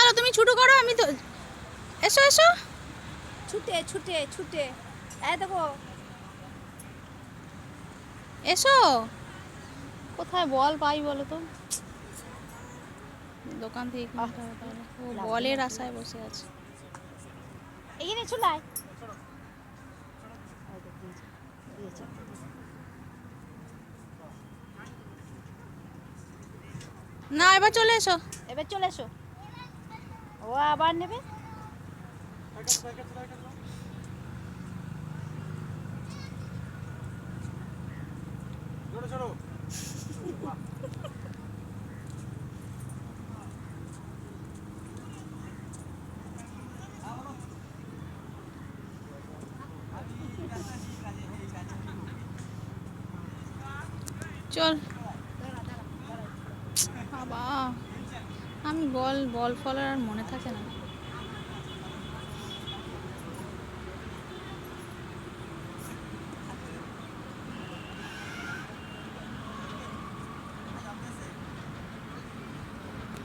চলো তুমি ছুটু করো, আমি তো এসো এসো। ছুটে ছুটে ছুটে এই দেখো এসো। কোথায় বল পাই বলো তো? দোকান থেকে কিনতে হবে তাহলে। ও বলের আশায় বসে আছে। এখানে চুলাই না এবার চলে এসো। এবার চলে এসো। ও আবার নেবে। চল বাবা, আমি বল বল ফল আর মনে থাকে না।